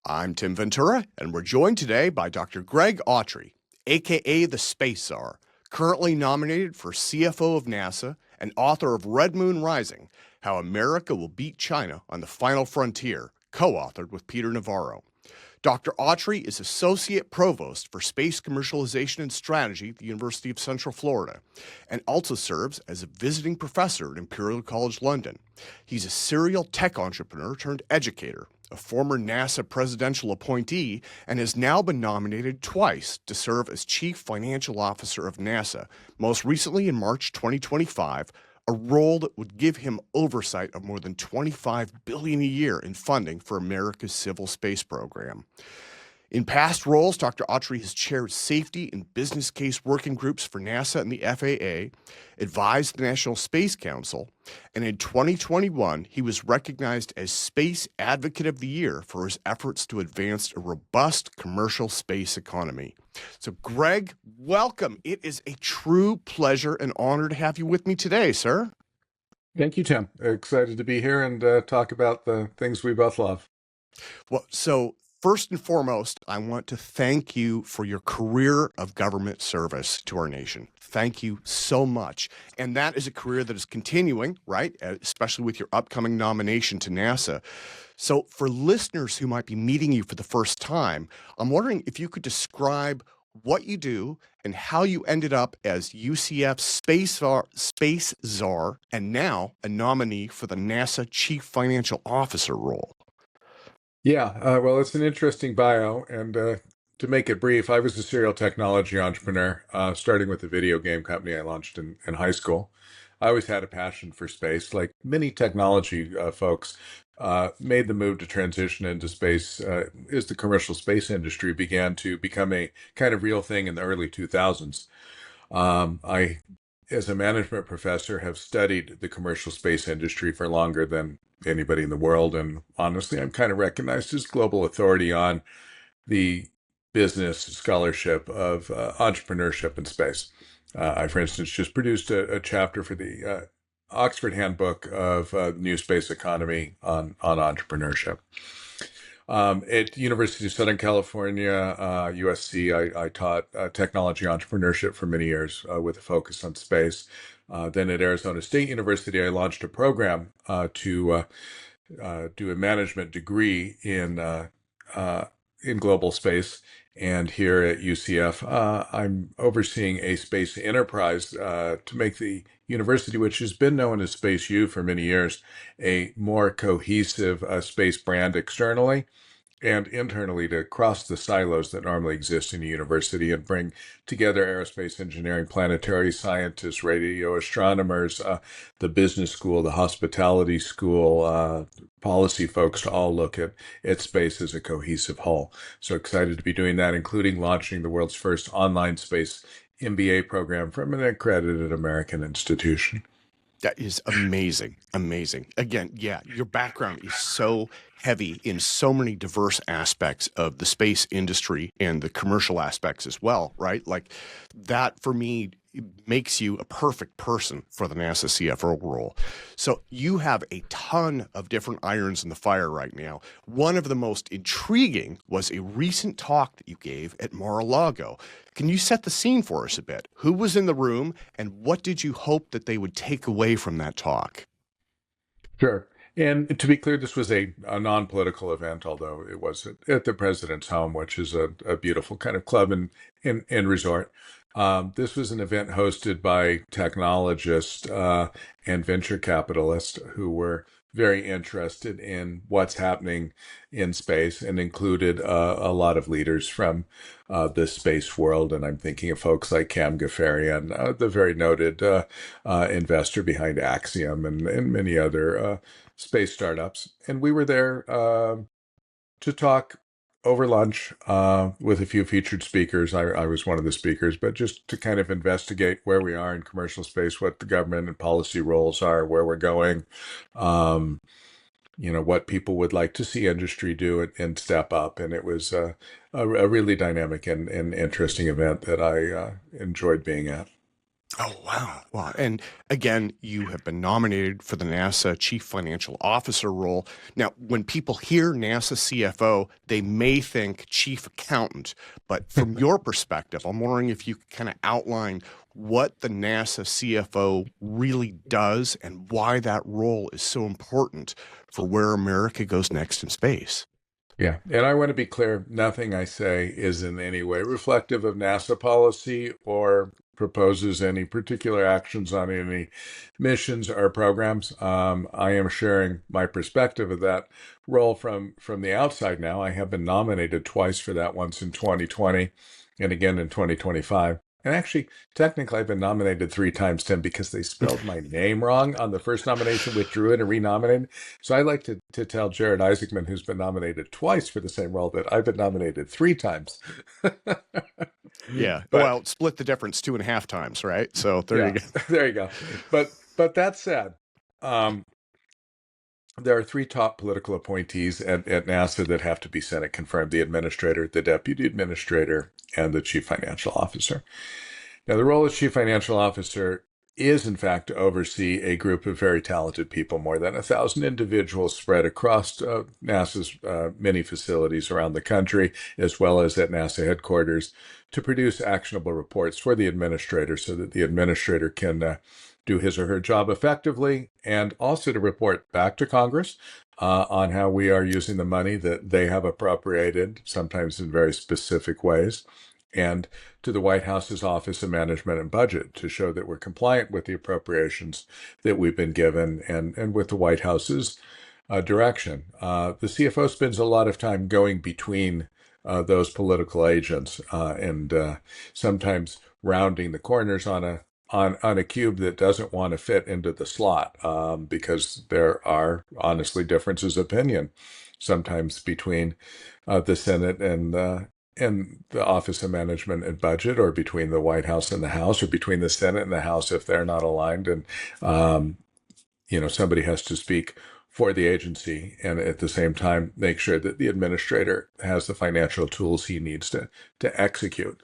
I'm Tim Ventura, and we're joined today by Dr. Greg Autry, aka the Space Czar, currently nominated for CFO of NASA and author of Red Moon Rising: How America Will Beat China on the Final Frontier, co-authored with Peter Navarro. Dr. Autry is Associate Provost for Space Commercialization and Strategy at the University of Central Florida, and also serves as a visiting professor at Imperial College London. He's a serial tech entrepreneur turned educator, a former NASA presidential appointee, and has now been nominated twice to serve as Chief Financial Officer of NASA, most recently in March 2025, a role that would give him oversight of more than $25 billion a year in funding for America's civil space program. In past roles, Dr. Autry has chaired safety and business case working groups for NASA and the FAA, advised the National Space Council, and in 2021, he was recognized as Space Advocate of the Year for his efforts to advance a robust commercial space economy. So, Greg, welcome. It is a true pleasure and honor to have you with me today, sir. Thank you, Tim. Excited to be here and talk about the things we both love. Well, so first and foremost, I want to thank you for your career of government service to our nation. Thank you so much. And that is a career that is continuing, right? Especially with your upcoming nomination to NASA. So for listeners who might be meeting you for the first time, I'm wondering if you could describe what you do and how you ended up as UCF Space Czar and now a nominee for the NASA Chief Financial Officer role. Yeah, well, it's an interesting bio, and to make it brief, I was a serial technology entrepreneur, starting with a video game company I launched in high school. I always had a passion for space. Like many technology folks, made the move to transition into space as the commercial space industry began to become a kind of real thing in the early 2000s. I, as a management professor, have studied the commercial space industry for longer than anybody in the world. And honestly, I'm kind of recognized as global authority on the business scholarship of entrepreneurship in space. I, for instance, just produced a chapter for the Oxford Handbook of New Space Economy on entrepreneurship. At University of Southern California, USC, I taught technology entrepreneurship for many years with a focus on space. Then at Arizona State University, I launched a program to do a management degree in global space. And here at UCF, I'm overseeing a space enterprise to make the university, which has been known as Space U for many years, a more cohesive space brand externally and internally, to cross the silos that normally exist in a university and bring together aerospace engineering, planetary scientists, radio astronomers, the business school, the hospitality school, policy folks to all look at space as a cohesive whole. So excited to be doing that, including launching the world's first online space MBA program from an accredited American institution. That is amazing. Amazing. Again, yeah, your background is so heavy in so many diverse aspects of the space industry and the commercial aspects as well, right? Like that for me makes you a perfect person for the NASA CFO role. So you have a ton of different irons in the fire right now. One of the most intriguing was a recent talk that you gave at Mar-a-Lago. Can you set the scene for us a bit? Who was in the room and what did you hope that they would take away from that talk? Sure. And to be clear, this was a non-political event, although it was at the president's home, which is a beautiful kind of club and resort. This was an event hosted by technologists and venture capitalists who were very interested in what's happening in space and included a lot of leaders from the space world. And I'm thinking of folks like Cam Gafarian, the very noted investor behind Axiom and many other space startups. And we were there to talk over lunch with a few featured speakers. I was one of the speakers, but just to kind of investigate where we are in commercial space, what the government and policy roles are, where we're going, what people would like to see industry do and step up. And it was a really dynamic and interesting event that I enjoyed being at. Oh, wow. Wow. And again, you have been nominated for the NASA Chief Financial Officer role. Now, when people hear NASA CFO, they may think Chief Accountant. But from your perspective, I'm wondering if you could kind of outline what the NASA CFO really does and why that role is so important for where America goes next in space. Yeah, and I want to be clear, nothing I say is in any way reflective of NASA policy or proposes any particular actions on any missions or programs. I am sharing my perspective of that role from the outside now. I have been nominated twice for that, once in 2020 and again in 2025. And actually, technically, I've been nominated three times, Tim, because they spelled my name wrong on the first nomination, withdrew it, and renominated. So I like to tell Jared Isaacman, who's been nominated twice for the same role, that I've been nominated three times. Yeah. But Well, split the difference two and a half times, right? So there you yeah, go. there you go. But that said, um, there are three top political appointees at NASA that have to be Senate confirmed: the administrator, the deputy administrator, and the chief financial officer. Now, the role of chief financial officer is, in fact, to oversee a group of very talented people, more than 1,000 individuals spread across NASA's many facilities around the country, as well as at NASA headquarters, to produce actionable reports for the administrator so that the administrator can do his or her job effectively, and also to report back to Congress on how we are using the money that they have appropriated, sometimes in very specific ways, and to the White House's Office of Management and Budget to show that we're compliant with the appropriations that we've been given and with the White House's direction. The CFO spends a lot of time going between those political agents and sometimes rounding the corners on a cube that doesn't want to fit into the slot because there are honestly differences of opinion sometimes between the Senate and the Office of Management and Budget, or between the White House and the House, or between the Senate and the House if they're not aligned. And um, somebody has to speak for the agency and at the same time make sure that the administrator has the financial tools he needs to execute.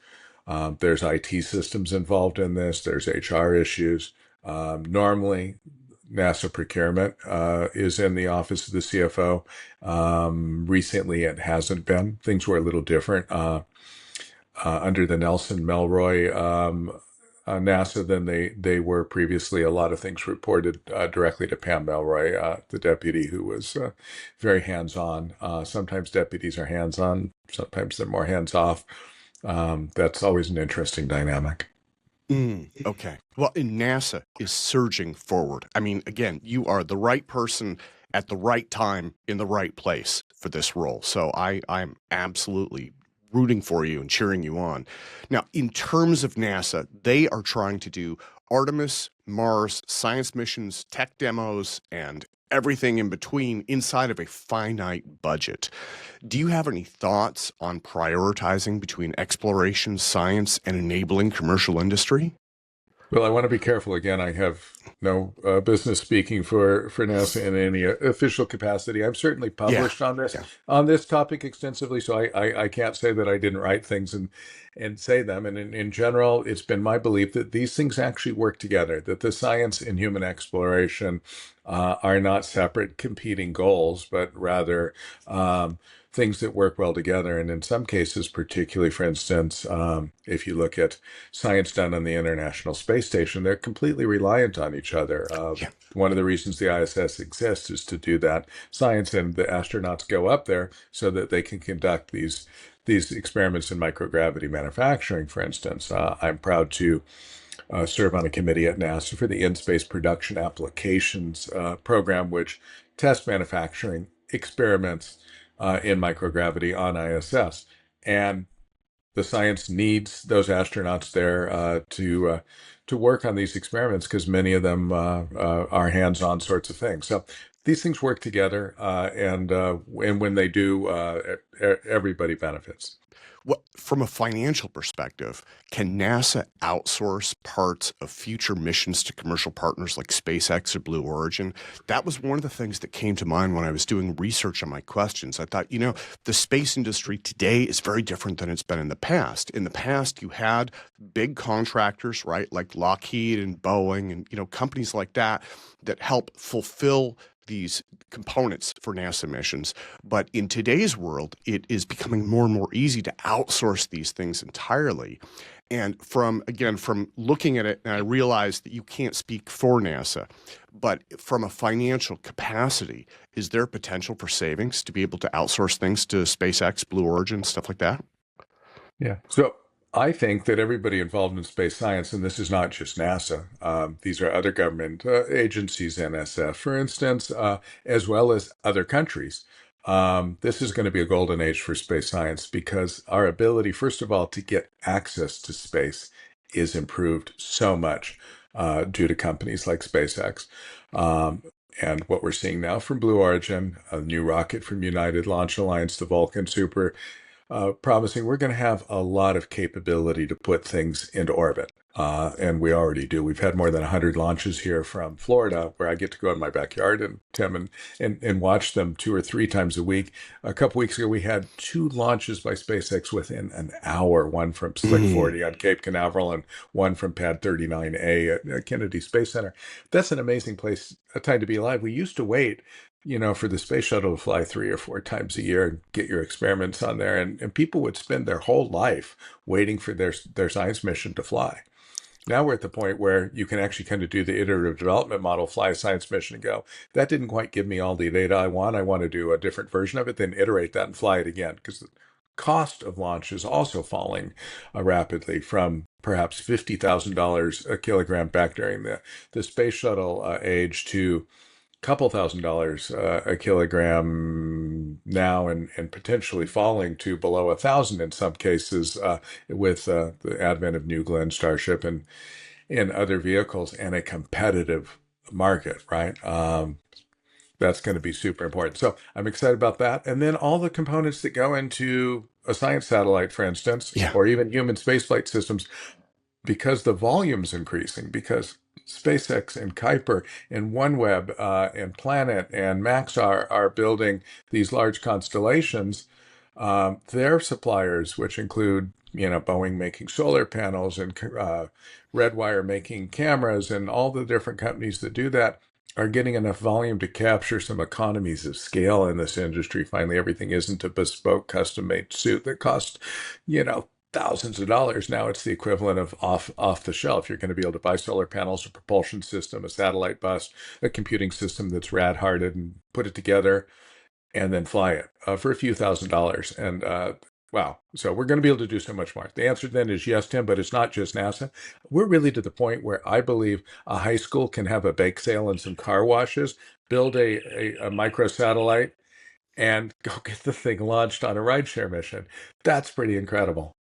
There's IT systems involved in this. There's HR issues. Normally, NASA procurement is in the office of the CFO. Recently, it hasn't been. Things were a little different under the Nelson Melroy NASA than they were previously. A lot of things reported directly to Pam Melroy, the deputy, who was very hands-on. Sometimes deputies are hands-on, sometimes they're more hands-off. That's always an interesting dynamic. Okay. Well, and NASA is surging forward. I mean, again, you are the right person at the right time in the right place for this role. So I'm absolutely rooting for you and cheering you on. Now, in terms of NASA, they are trying to do Artemis, Mars, science missions, tech demos, and everything in between inside of a finite budget. Do you have any thoughts on prioritizing between exploration, science, and enabling commercial industry? Well, I want to be careful. Again, I have no business speaking for NASA in any official capacity. I'm certainly Yeah. published on this Yeah. topic extensively, so I can't say that I didn't write things and say them. And in general, it's been my belief that these things actually work together, that the science and human exploration are not separate competing goals, but rather things that work well together. And in some cases, particularly, for instance, if you look at science done on the International Space Station, they're completely reliant on each other. Yeah. One of the reasons the ISS exists is to do that science, and the astronauts go up there so that they can conduct these experiments in microgravity manufacturing, for instance. I'm proud to serve on a committee at NASA for the In-Space Production Applications program, which tests manufacturing experiments in microgravity on ISS. And the science needs those astronauts there to work on these experiments because many of them are hands-on sorts of things. So these things work together, and when they do, everybody benefits. What, from a financial perspective, can NASA outsource parts of future missions to commercial partners like SpaceX or Blue Origin? That was one of the things that came to mind when I was doing research on my questions. I thought, the space industry today is very different than it's been in the past. In the past, you had big contractors, right, like Lockheed and Boeing and, companies like that that help fulfill these components for NASA missions. But in today's world, it is becoming more and more easy to outsource these things entirely. And from looking at it, and I realize that you can't speak for NASA, but from a financial capacity, is there potential for savings to be able to outsource things to SpaceX, Blue Origin, stuff like that? Yeah. So I think that everybody involved in space science, and this is not just NASA, these are other government agencies, NSF, for instance, as well as other countries. This is going to be a golden age for space science because our ability, first of all, to get access to space is improved so much due to companies like SpaceX. And what we're seeing now from Blue Origin, a new rocket from United Launch Alliance, the Vulcan Super, promising we're going to have a lot of capability to put things into orbit. And we already do. We've had more than 100 launches here from Florida, where I get to go in my backyard and Tim and watch them 2 or 3 times a week. A couple weeks ago, we had 2 launches by SpaceX within an hour, one from Slick 40 on Cape Canaveral and one from Pad 39A at Kennedy Space Center. That's an amazing place, a time to be alive. We used to wait for the space shuttle to fly 3 or 4 times a year and get your experiments on there. And people would spend their whole life waiting for their science mission to fly. Now we're at the point where you can actually kind of do the iterative development model, fly a science mission and go, that didn't quite give me all the data I want. I want to do a different version of it, then iterate that and fly it again. Because the cost of launch is also falling rapidly from perhaps $50,000 a kilogram back during the space shuttle age to couple $1,000s a kilogram now, and potentially falling to below 1,000 in some cases with the advent of New Glenn, Starship, and other vehicles, and a competitive market, right? That's going to be super important. So I'm excited about that. And then all the components that go into a science satellite, for instance, Yeah. or even human spaceflight systems, because the volume's increasing, because SpaceX and Kuiper and OneWeb and Planet and Maxar are building these large constellations. Their suppliers, which include Boeing making solar panels and Redwire making cameras, and all the different companies that do that, are getting enough volume to capture some economies of scale in this industry. Finally, everything isn't a bespoke, custom-made suit that costs, thousands of dollars. Now it's the equivalent of off the shelf. You're going to be able to buy solar panels, a propulsion system, a satellite bus, a computing system that's rad-harded, and put it together and then fly it for a few $1,000s. And wow. So we're going to be able to do so much more. The answer then is yes, Tim, but it's not just NASA. We're really to the point where I believe a high school can have a bake sale and some car washes, build a microsatellite, and go get the thing launched on a rideshare mission. That's pretty incredible.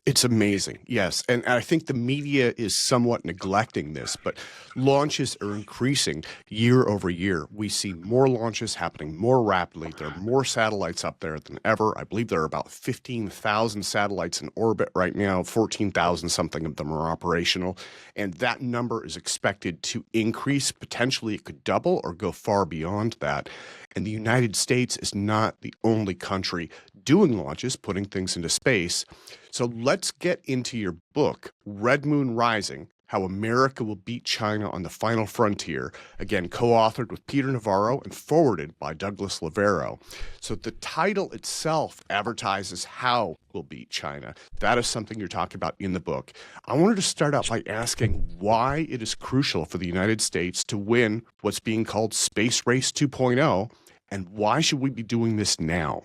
It's amazing, yes. And I think the media is somewhat neglecting this, but launches are increasing year over year. We see more launches happening more rapidly. There are more satellites up there than ever. I believe there are about 15,000 satellites in orbit right now. 14,000 something of them are operational. And that number is expected to increase. Potentially it could double or go far beyond that. And the United States is not the only country doing launches, putting things into space. So let's get into your book, Red Moon Rising, How America Will Beat China on the Final Frontier, again, co-authored with Peter Navarro and forwarded by Douglas Lavero. So the title itself advertises how we'll beat China. That is something you're talking about in the book. I wanted to start out by asking why it is crucial for the United States to win what's being called Space Race 2.0, and why should we be doing this now?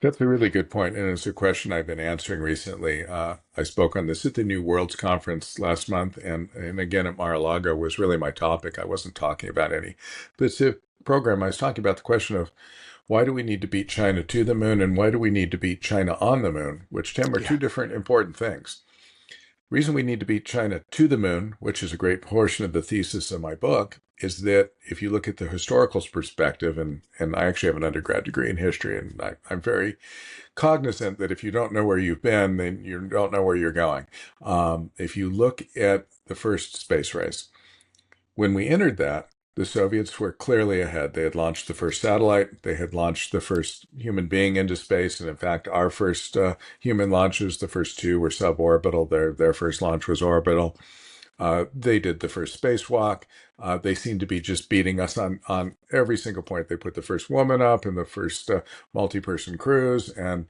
That's a really good point, and it's a question I've been answering recently. I spoke on this at the New Worlds Conference last month, and again at Mar-a-Lago was really my topic. I wasn't talking about any specific program. I was talking about the question of why do we need to beat China to the moon, and why do we need to beat China on the moon, which, Tim, are two different important things. reason we need to beat China to the moon, which is a great portion of the thesis of my book, is that if you look at the historical perspective, and I actually have an undergrad degree in history, and I'm very cognizant that if you don't know where you've been, then you don't know where you're going. If you look at the first space race, when we entered that, the Soviets were clearly ahead. They had launched the first satellite. They had launched the first human being into space. And in fact, our first human launches, the first two were suborbital. Their first launch was orbital. They did the first spacewalk. They seemed to be just beating us on every single point. They put the first woman up in the first multi-person cruise. And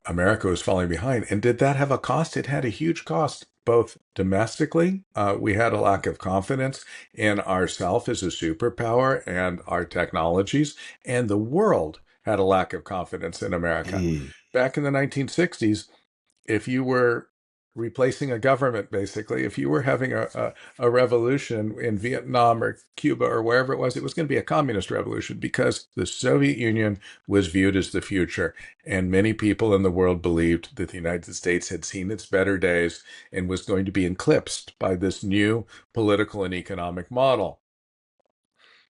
America was falling behind. And did that have a cost? It had a huge cost, both domestically. We had a lack of confidence in ourselves as a superpower and our technologies, and the world had a lack of confidence in America. Mm. Back in the 1960s, if you were replacing a government, basically, if you were having a revolution in Vietnam or Cuba or wherever it was going to be a communist revolution because the Soviet Union was viewed as the future. And many people in the world believed that the United States had seen its better days and was going to be eclipsed by this new political and economic model.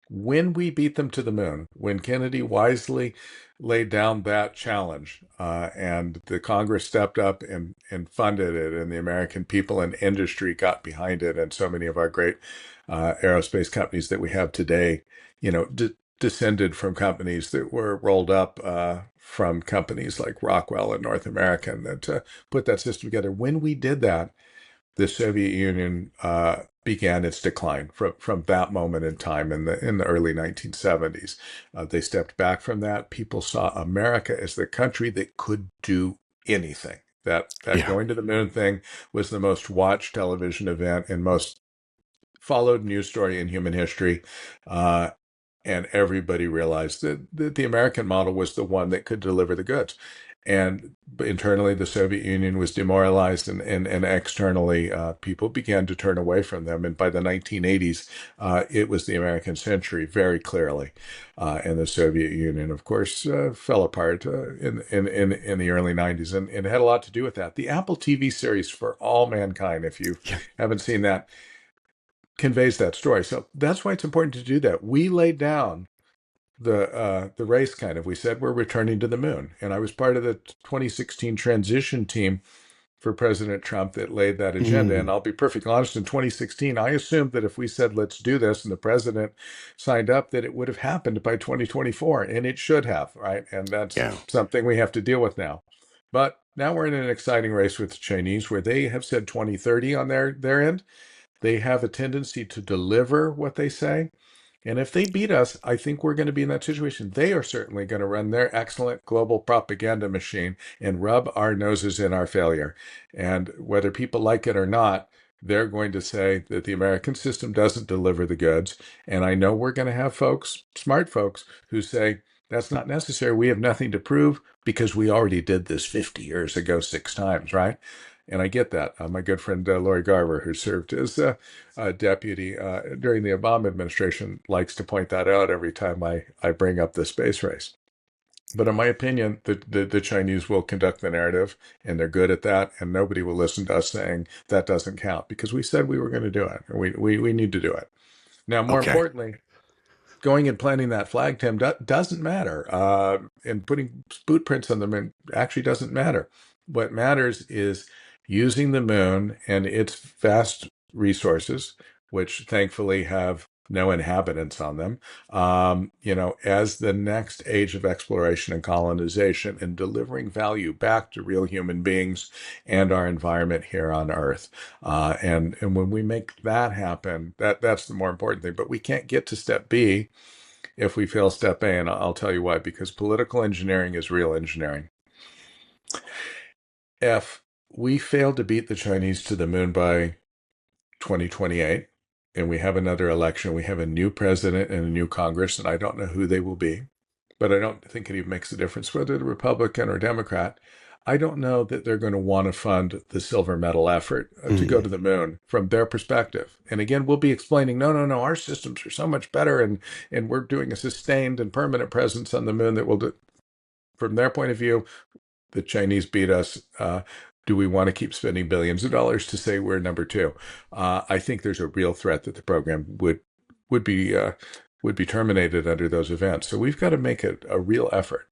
When we beat them to the moon, when Kennedy wisely laid down that challenge, and the Congress stepped up and funded it, and the American people and industry got behind it, and so many of our great aerospace companies that we have today, descended from companies that were rolled up from companies like Rockwell in North America, and that put that system together. When we did that, the Soviet Union began its decline from that moment in time in the early 1970s. They stepped back from that. People saw America as the country that could do anything. That Yeah. going to the moon thing was the most watched television event and most followed news story in human history. And everybody realized that the American model was the one that could deliver the goods. And internally, the Soviet Union was demoralized, and externally, people began to turn away from them. And by the 1980s, it was the American century, very clearly. And the Soviet Union, of course, fell apart in the early 90s, and it had a lot to do with that. The Apple TV series For All Mankind, if you Yeah. haven't seen that, conveys that story. So that's why it's important to do that. We laid down the race kind of. We said we're returning to the moon, and I was part of the 2016 transition team for President Trump that laid that agenda. And Mm. I'll be perfectly honest, in 2016, I assumed that if we said let's do this and the president signed up, that it would have happened by 2024, and it should have, right? And that's Yeah. something we have to deal with now. But now we're in an exciting race with the Chinese, where they have said 2030 on their end. They have a tendency to deliver what they say. And if they beat us, I think we're going to be in that situation. They are certainly going to run their excellent global propaganda machine and rub our noses in our failure. And whether people like it or not, they're going to say that the American system doesn't deliver the goods. And I know we're going to have folks, smart folks, who say, that's not necessary. We have nothing to prove because we already did this 50 years ago, 6 times, right? And I get that. My good friend Lori Garver, who served as deputy during the Obama administration, likes to point that out every time I bring up the space race. But in my opinion, the Chinese will conduct the narrative, and they're good at that, and nobody will listen to us saying that doesn't count because we said we were going to do it. We need to do it. Now, more Okay. importantly, going and planting that flag, Tim, doesn't matter. And putting boot prints on them actually doesn't matter. What matters is using the moon and its vast resources, which thankfully have no inhabitants on them, as the next age of exploration and colonization, and delivering value back to real human beings and our environment here on Earth. And when we make that happen, that's the more important thing. But we can't get to step B if we fail step A, and I'll tell you why. Because political engineering is real engineering. If we fail to beat the Chinese to the moon by 2028, and we have another election, we have a new president and a new Congress, and I don't know who they will be, but I don't think it even makes a difference whether they're Republican or Democrat. I don't know that they're going to want to fund the silver medal effort to go Mm. to the moon from their perspective. And again, we'll be explaining, no, our systems are so much better, and we're doing a sustained and permanent presence on the moon that will do. From their point of view, the Chinese beat us. do we want to keep spending billions of dollars to say we're number two? I think there's a real threat that the program would be terminated under those events. So we've got to make it a real effort.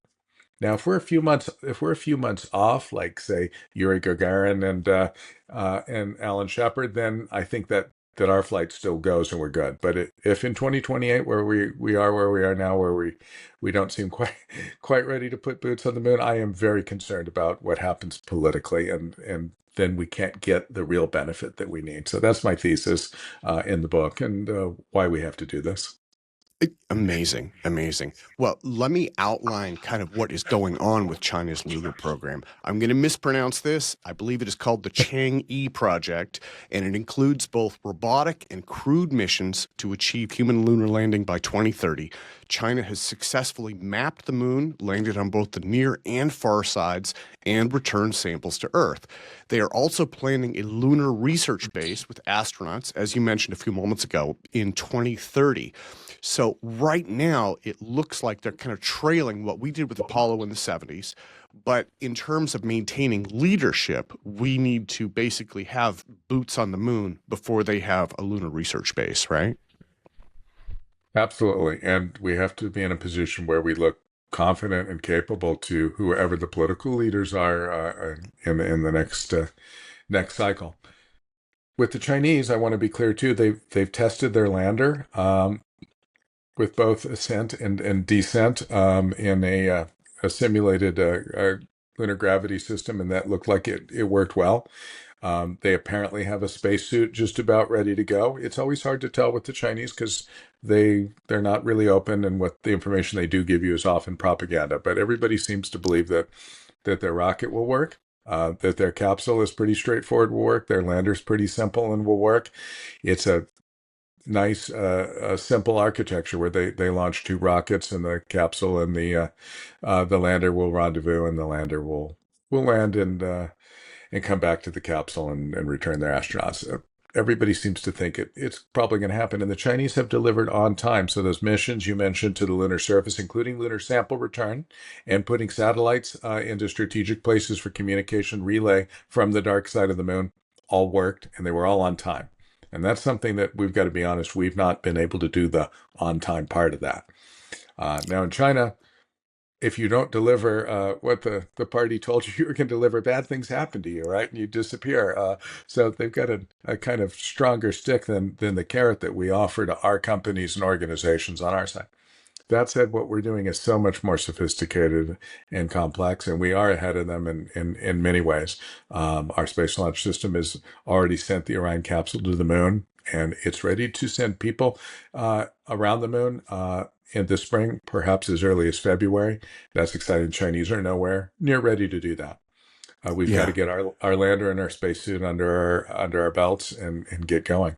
Now, if we're a few months off, like say Yuri Gagarin and Alan Shepard, then I think that our flight still goes and we're good. But if in 2028, where we are where we are now, where we don't seem quite ready to put boots on the moon, I am very concerned about what happens politically, and then we can't get the real benefit that we need. So that's my thesis in the book, and why we have to do this. Amazing, amazing. Well, let me outline kind of what is going on with China's lunar program. I'm going to mispronounce this. I believe it is called the Chang'e Project, and it includes both robotic and crewed missions to achieve human lunar landing by 2030. China has successfully mapped the moon, landed on both the near and far sides, and returned samples to Earth. They are also planning a lunar research base with astronauts, as you mentioned a few moments ago, in 2030. So right now, it looks like they're kind of trailing what we did with Apollo in the 70s. But in terms of maintaining leadership, we need to basically have boots on the moon before they have a lunar research base, right? Absolutely. And we have to be in a position where we look confident and capable to whoever the political leaders are in the next cycle. With the Chinese, I want to be clear too. They've tested their lander with both ascent and descent in a simulated lunar gravity system, and that looked like it worked well. They apparently have a spacesuit just about ready to go. It's always hard to tell with the Chinese because they're not really open, and what the information they do give you is often propaganda. But everybody seems to believe that their rocket will work, that their capsule is pretty straightforward, will work, their lander's pretty simple and will work. It's a nice, simple architecture where they launch two rockets, and the capsule and the lander will rendezvous, and the lander will land and come back to the capsule and return their astronauts. Everybody seems to think it's probably going to happen, and the Chinese have delivered on time. So those missions you mentioned to the lunar surface, including lunar sample return and putting satellites into strategic places for communication relay from the dark side of the moon, all worked, and they were all on time. And that's something that we've got to be honest, we've not been able to do the on-time part of that. Now in China, if you don't deliver what the party told you were going to deliver, bad things happen to you, right? And you disappear. So they've got a kind of stronger stick than the carrot that we offer to our companies and organizations on our side. That said, what we're doing is so much more sophisticated and complex, and we are ahead of them in many ways. Our space launch system has already sent the Orion capsule to the moon, and it's ready to send people around the moon in the spring, perhaps as early as February. That's exciting. Chinese are nowhere near ready to do that. We've got to get our lander and our spacesuit under our belts and get going.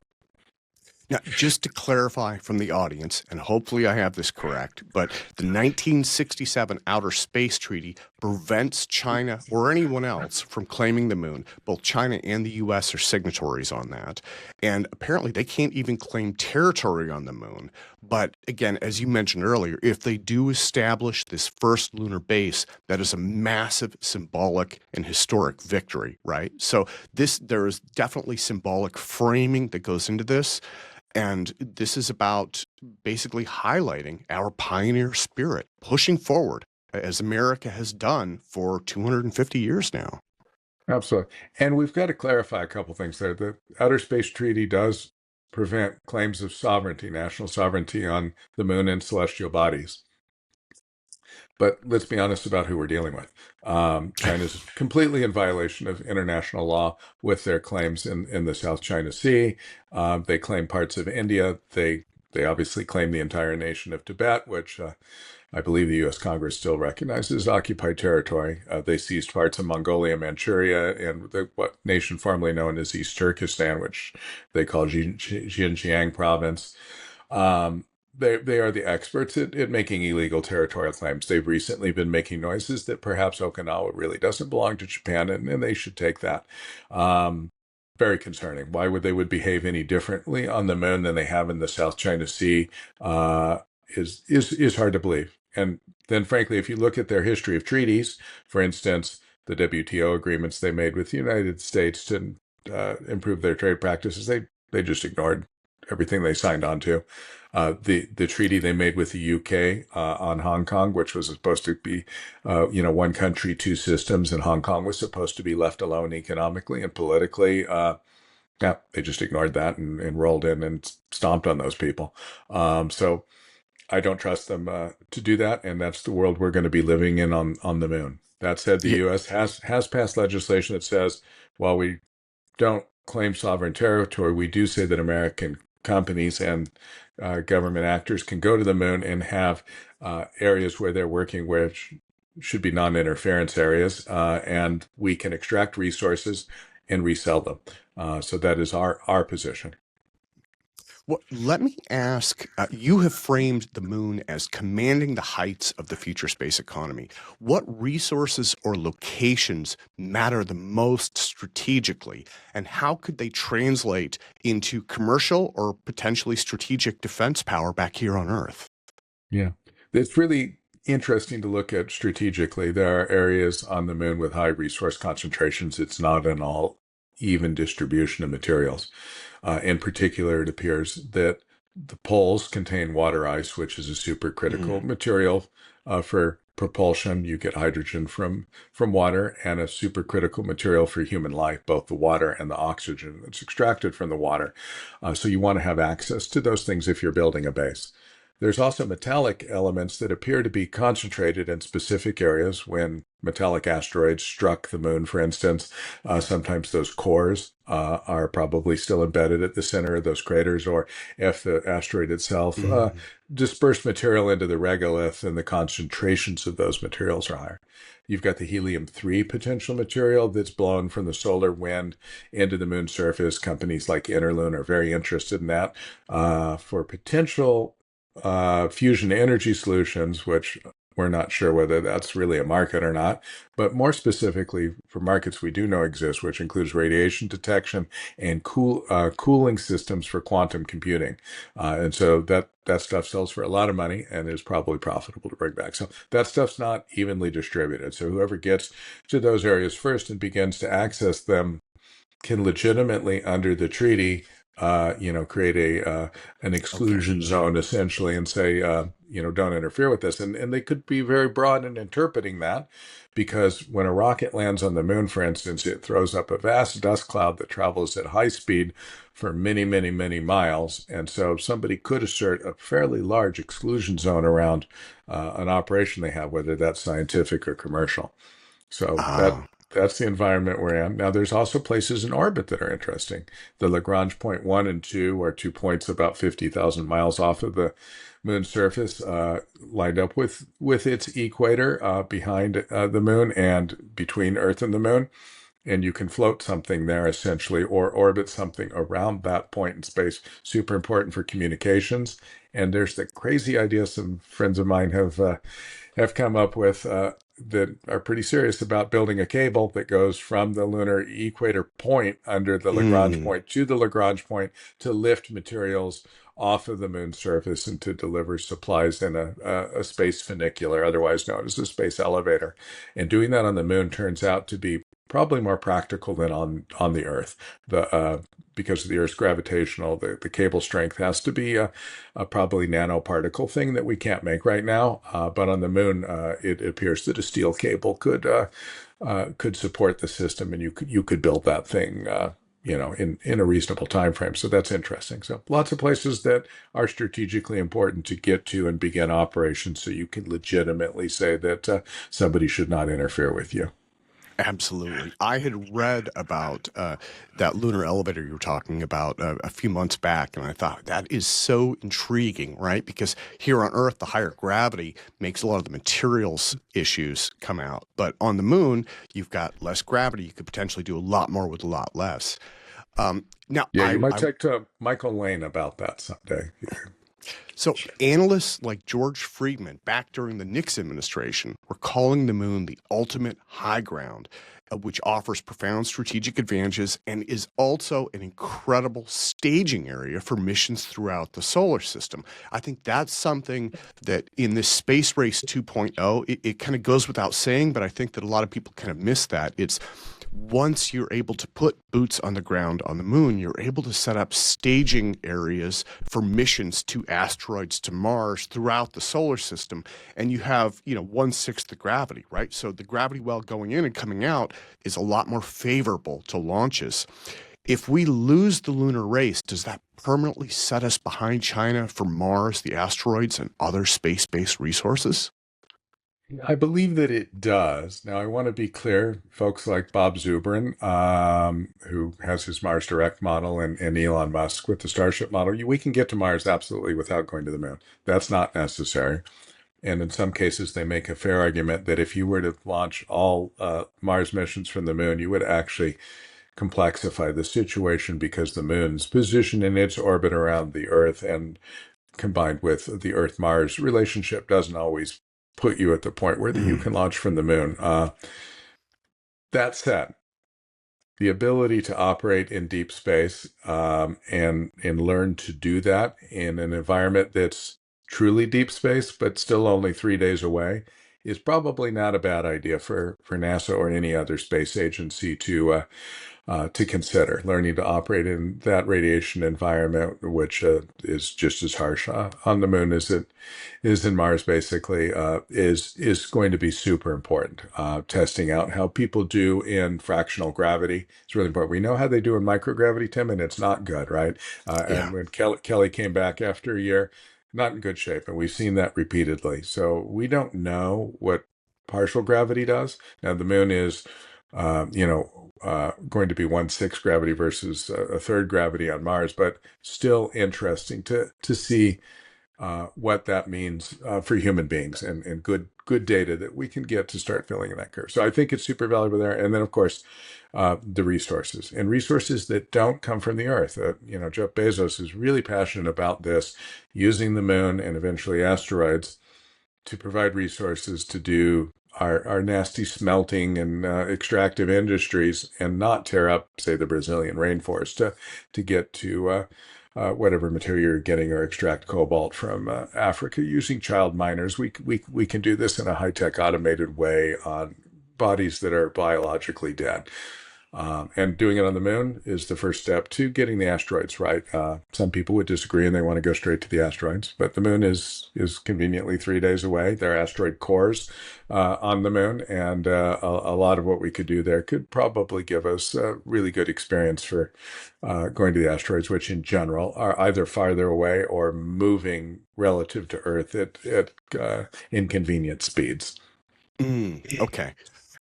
Now, just to clarify from the audience, and hopefully I have this correct, but the 1967 Outer Space Treaty prevents China or anyone else from claiming the moon. Both China and the U.S. are signatories on that. And apparently they can't even claim territory on the moon. But again, as you mentioned earlier, if they do establish this first lunar base, that is a massive symbolic and historic victory, right? So there is definitely symbolic framing that goes into this. And this is about basically highlighting our pioneer spirit, pushing forward, as America has done for 250 years now. Absolutely. And we've got to clarify a couple things there. The Outer Space Treaty does prevent claims of sovereignty, national sovereignty on the moon and celestial bodies. But let's be honest about who we're dealing with. China's completely in violation of international law with their claims in the South China Sea. They claim parts of India. They obviously claim the entire nation of Tibet, which I believe the U.S. Congress still recognizes occupied territory. They seized parts of Mongolia, Manchuria, and what nation formerly known as East Turkestan, which they call Xinjiang province. They are the experts at making illegal territorial claims. They've recently been making noises that perhaps Okinawa really doesn't belong to Japan, and they should take that. Very concerning. Why would they behave any differently on the moon than they have in the South China Sea is hard to believe. And then, frankly, if you look at their history of treaties, for instance, the WTO agreements they made with the United States to improve their trade practices. They just ignored everything they signed on to. The treaty they made with the UK on Hong Kong, which was supposed to be, one country, two systems, and Hong Kong was supposed to be left alone economically and politically. Yeah, they just ignored that and rolled in and stomped on those people. So I don't trust them to do that, and that's the world we're going to be living in on the moon. That said, the Yeah. U.S. has passed legislation that says while we don't claim sovereign territory, we do say that American companies and government actors can go to the moon and have areas where they're working which should be non-interference areas, and we can extract resources and resell them. So that is our position. Well, let me ask, you have framed the moon as commanding the heights of the future space economy. What resources or locations matter the most strategically, and how could they translate into commercial or potentially strategic defense power back here on Earth? Yeah, it's really interesting to look at strategically. There are areas on the moon with high resource concentrations. It's not an all even distribution of materials. In particular, it appears that the poles contain water ice, which is a supercritical material for propulsion. You get hydrogen from water, and a supercritical material for human life, both the water and the oxygen that's extracted from the water. So you want to have access to those things if you're building a base. There's also metallic elements that appear to be concentrated in specific areas. When metallic asteroids struck the moon, for instance, sometimes those cores are probably still embedded at the center of those craters, or if the asteroid itself dispersed material into the regolith and the concentrations of those materials are higher. You've got the helium-3 potential material that's blown from the solar wind into the moon's surface. Companies like Interloon are very interested in that for potential fusion energy solutions, which we're not sure whether that's really a market or not, but more specifically for markets we do know exist, which includes radiation detection and cooling systems for quantum computing. And so that stuff sells for a lot of money and is probably profitable to bring back. So that stuff's not evenly distributed. So whoever gets to those areas first and begins to access them can legitimately, under the treaty, create an exclusion zone essentially, and say, don't interfere with this. And they could be very broad in interpreting that, because when a rocket lands on the moon, for instance, it throws up a vast dust cloud that travels at high speed for many, many, many miles. And so somebody could assert a fairly large exclusion zone around an operation they have, whether that's scientific or commercial. So that's the environment we're in. Now, there's also places in orbit that are interesting. The Lagrange point 1 and 2 are 2 points about 50,000 miles off of the moon's surface, lined up with its equator behind the moon and between Earth and the moon. And you can float something there essentially, or orbit something around that point in space. Super important for communications. And there's the crazy idea some friends of mine have come up with that are pretty serious about building a cable that goes from the lunar equator point under the Lagrange point to the Lagrange point to lift materials off of the moon's surface and to deliver supplies in a space funicular, otherwise known as a space elevator. And doing that on the moon turns out to be probably more practical than on the Earth. Because of the Earth's gravitational, the cable strength has to be a probably nanoparticle thing that we can't make right now. But on the moon, it appears that a steel cable could support the system, and you could build that thing, in a reasonable time frame. So that's interesting. So lots of places that are strategically important to get to and begin operations, so you can legitimately say that somebody should not interfere with you. Absolutely. I had read about that lunar elevator you were talking about a few months back, and I thought that is so intriguing, right? Because here on Earth, the higher gravity makes a lot of the materials issues come out. But on the moon, you've got less gravity. You could potentially do a lot more with a lot less. You might talk to Michael Lane about that someday. So, analysts like George Friedman, back during the Nixon administration, were calling the moon the ultimate high ground, which offers profound strategic advantages and is also an incredible staging area for missions throughout the solar system. I think that's something that in this Space Race 2.0, it kind of goes without saying, but I think that a lot of people kind of miss that. It's once you're able to put boots on the ground on the moon, you're able to set up staging areas for missions to asteroids to Mars throughout the solar system. And you have, 1/6 the gravity, right? So the gravity well going in and coming out is a lot more favorable to launches. If we lose the lunar race, does that permanently set us behind China for Mars, the asteroids, and other space-based resources? I believe that it does. Now, I want to be clear, folks like Bob Zubrin, who has his Mars Direct model, and Elon Musk with the Starship model, we can get to Mars absolutely without going to the moon. That's not necessary. And in some cases, they make a fair argument that if you were to launch all Mars missions from the moon, you would actually complexify the situation because the moon's position in its orbit around the Earth and combined with the Earth-Mars relationship doesn't always put you at the point where you can launch from the moon. That said, the ability to operate in deep space and learn to do that in an environment that's truly deep space, but still only 3 days away, is probably not a bad idea for NASA or any other space agency to consider. Learning to operate in that radiation environment, which is just as harsh on the moon as it is in Mars, basically, is going to be super important. Testing out how people do in fractional gravity is really important. We know how they do in microgravity, Tim, and it's not good, right? Yeah. And when Kelly came back after a year, not in good shape, and we've seen that repeatedly. So we don't know what partial gravity does. Now, the moon is going to be 1/6 gravity versus a third gravity on Mars, but still interesting to see what that means for human beings and good data that we can get to start filling in that curve. So I think it's super valuable there. And then, of course, the resources that don't come from the Earth. Jeff Bezos is really passionate about this, using the moon and eventually asteroids to provide resources to do our nasty smelting and extractive industries and not tear up, say, the Brazilian rainforest to get to whatever material you're getting or extract cobalt from Africa using child miners. We can do this in a high-tech automated way on bodies that are biologically dead. And doing it on the moon is the first step to getting the asteroids right. Some people would disagree and they want to go straight to the asteroids, but the moon is conveniently 3 days away. There are asteroid cores on the moon, and a lot of what we could do there could probably give us a really good experience for going to the asteroids, which in general are either farther away or moving relative to Earth at inconvenient speeds. Okay.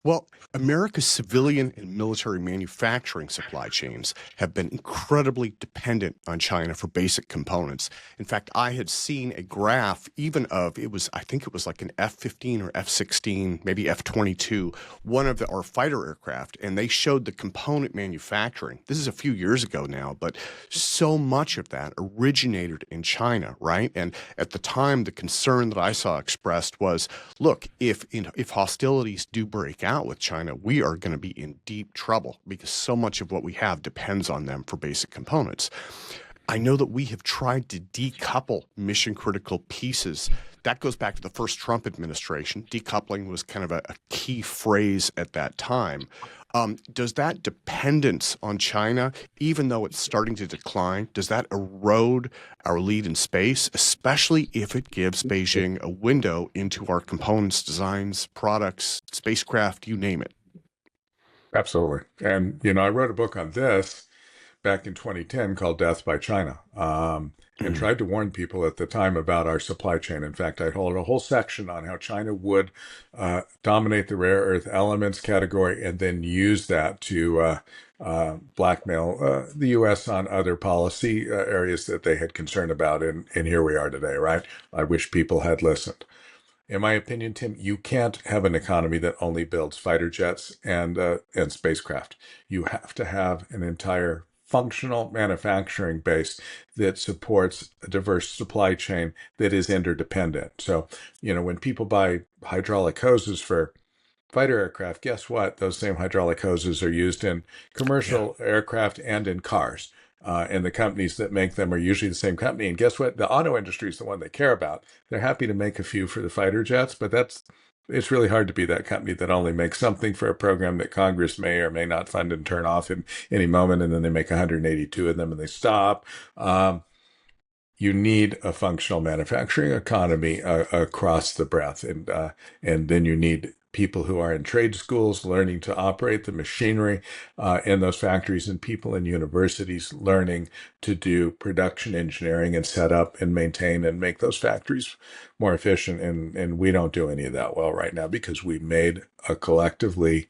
Well, America's civilian and military manufacturing supply chains have been incredibly dependent on China for basic components. In fact, I had seen a graph even of I think it was like an F-15 or F-16, maybe F-22, one of our fighter aircraft, and they showed the component manufacturing. This is a few years ago now, but so much of that originated in China, right? And at the time, the concern that I saw expressed was, look, if hostilities do break out with China, we are going to be in deep trouble because so much of what we have depends on them for basic components. I know that we have tried to decouple mission critical pieces. That goes back to the first Trump administration. Decoupling was kind of a key phrase at that time. Does that dependence on China, even though it's starting to decline, does that erode our lead in space, especially if it gives Beijing a window into our components, designs, products, spacecraft, you name it? Absolutely. And, I wrote a book on this back in 2010 called Death by China, and tried to warn people at the time about our supply chain. In fact, I hold a whole section on how China would dominate the rare earth elements category and then use that to blackmail the U.S. on other policy areas that they had concern about. And here we are today, right? I wish people had listened. In my opinion, Tim, you can't have an economy that only builds fighter jets and spacecraft. You have to have an entire functional manufacturing base that supports a diverse supply chain that is interdependent. So, when people buy hydraulic hoses for fighter aircraft, guess what? Those same hydraulic hoses are used in Yeah. commercial aircraft and in cars. And the companies that make them are usually the same company. And guess what? The auto industry is the one they care about. They're happy to make a few for the fighter jets, but it's really hard to be that company that only makes something for a program that Congress may or may not fund and turn off in any moment, and then they make 182 of them and they stop. You need a functional manufacturing economy across the breadth, and then you need people who are in trade schools learning to operate the machinery in those factories, and people in universities learning to do production engineering and set up and maintain and make those factories more efficient. And we don't do any of that well right now because we made a collectively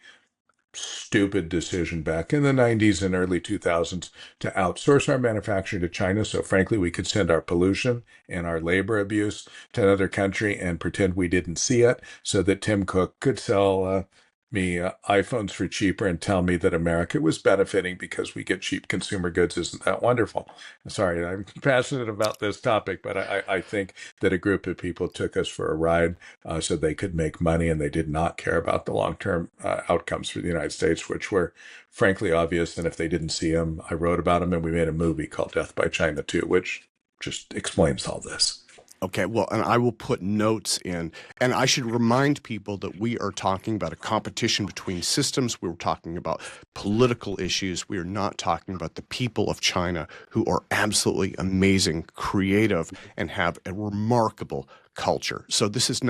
stupid decision back in the 90s and early 2000s to outsource our manufacturing to China. So frankly, we could send our pollution and our labor abuse to another country and pretend we didn't see it so that Tim Cook could sell me iPhones for cheaper and tell me that America was benefiting because we get cheap consumer goods. Isn't that wonderful? Sorry, I'm passionate about this topic, but I think that a group of people took us for a ride so they could make money, and they did not care about the long-term outcomes for the United States, which were frankly obvious. And if they didn't see them, I wrote about them, and we made a movie called Death by China 2, which just explains all this. Okay, well, and I will put notes in. And I should remind people that we are talking about a competition between systems. We're talking about political issues. We are not talking about the people of China, who are absolutely amazing, creative, and have a remarkable culture. So this is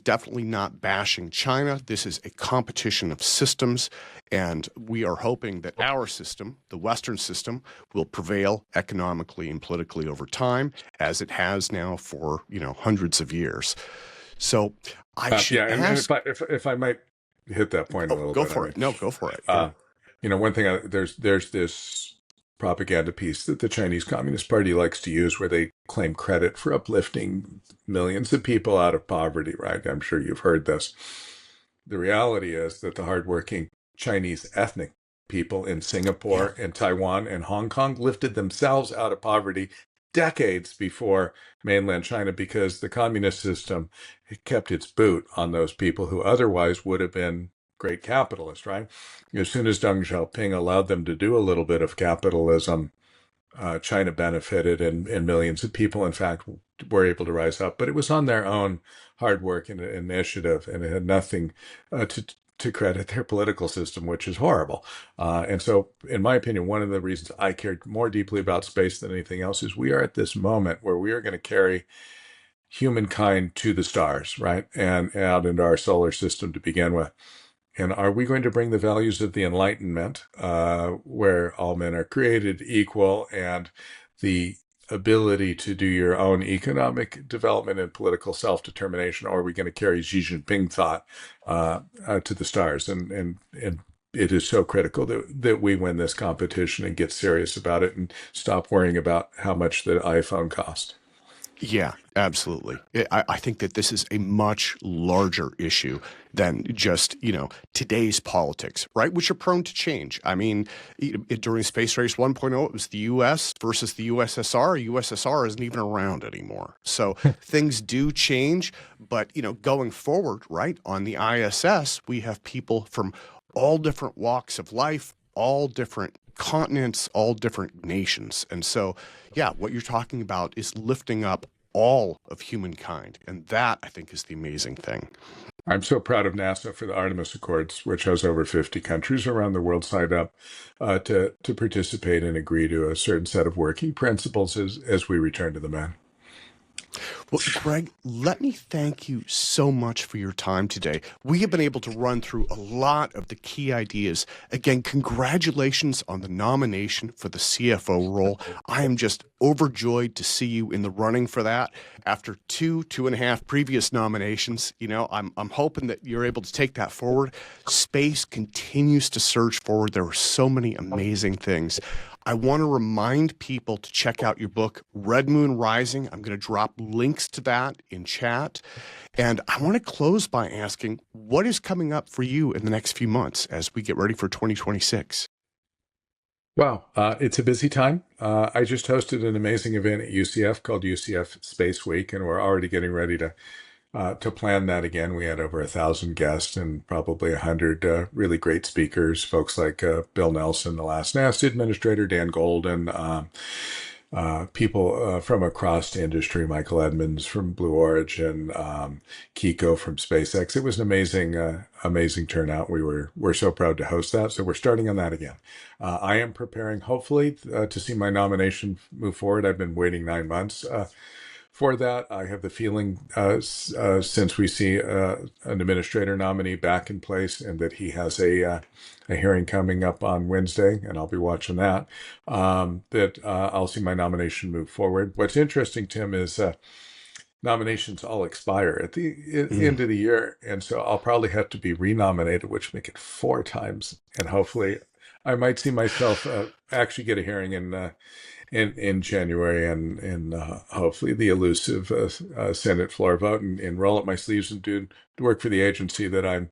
definitely not bashing China. This is a competition of systems, and we are hoping that our system, the Western system, will prevail economically and politically over time, as it has now for hundreds of years. So I should ask. And if I might hit that point a little go bit. for it. No, go for it. One thing there's this propaganda piece that the Chinese Communist Party likes to use where they claim credit for uplifting millions of people out of poverty, right? I'm sure you've heard this. The reality is that the hardworking Chinese ethnic people in Singapore and Taiwan and Hong Kong lifted themselves out of poverty decades before mainland China, because the communist system kept its boot on those people who otherwise would have been great capitalists, right? As soon as Deng Xiaoping allowed them to do a little bit of capitalism, China benefited, and millions of people, in fact, were able to rise up. But it was on their own hard work and initiative, and it had nothing to credit their political system, which is horrible. And so, in my opinion, one of the reasons I cared more deeply about space than anything else is we are at this moment where we are going to carry humankind to the stars, right? And out into our solar system to begin with. And are we going to bring the values of the Enlightenment, where all men are created equal, and the ability to do your own economic development and political self-determination, or are we going to carry Xi Jinping thought to the stars? And it is so critical that we win this competition and get serious about it and stop worrying about how much the iPhone cost. Yeah, absolutely. I think that this is a much larger issue than just, today's politics, right? Which are prone to change. I mean, during Space Race 1.0, it was the U.S. versus the USSR. USSR isn't even around anymore. So things do change. But, going forward, right, on the ISS, we have people from all different walks of life, all different continents, all different nations. And so, yeah, what you're talking about is lifting up all of humankind. And that, I think, is the amazing thing. I'm so proud of NASA for the Artemis Accords, which has over 50 countries around the world signed up to participate and agree to a certain set of working principles as we return to the moon. Well, Greg, let me thank you so much for your time today. We have been able to run through a lot of the key ideas. Again, congratulations on the nomination for the CFO role. I am just overjoyed to see you in the running for that. After two and a half previous nominations, I'm hoping that you're able to take that forward. Space continues to surge forward. There are so many amazing things. I want to remind people to check out your book, Red Moon Rising. I'm going to drop links to that in chat. And I want to close by asking, what is coming up for you in the next few months as we get ready for 2026? Wow, it's a busy time. I just hosted an amazing event at UCF called UCF Space Week, and we're already getting ready to plan that again. We had over 1,000 guests and probably 100 really great speakers, folks like Bill Nelson, the last NASA administrator, Dan Golden, people from across the industry, Michael Edmonds from Blue Origin, Kiko from SpaceX. It was an amazing turnout. We're so proud to host that. So we're starting on that again. I am preparing, hopefully, to see my nomination move forward. I've been waiting 9 months for that. I have the feeling, since we see an administrator nominee back in place and that he has a hearing coming up on Wednesday, and I'll be watching that, that I'll see my nomination move forward. What's interesting, Tim, is nominations all expire at the end of the year, and so I'll probably have to be renominated, which make it 4 times, and hopefully I might see myself actually get a hearing in January, and hopefully the elusive Senate floor vote, and roll up my sleeves and do work for the agency that I've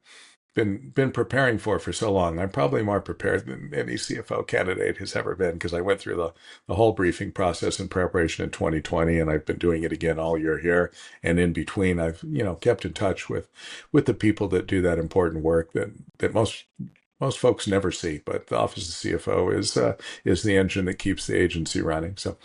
been preparing for so long. I'm probably more prepared than any CFO candidate has ever been, because I went through the whole briefing process in preparation in 2020, and I've been doing it again all year here. And in between, I've kept in touch with the people that do that important work that most folks never see, but the office of CFO is the engine that keeps the agency running. So,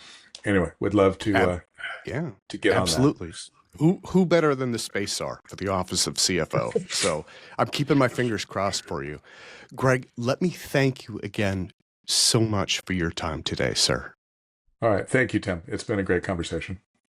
anyway, would love to get absolutely. on that. Who better than the space czar for the office of CFO? So I'm keeping my fingers crossed for you. Greg, let me thank you again so much for your time today, sir. All right, thank you, Tim. It's been a great conversation.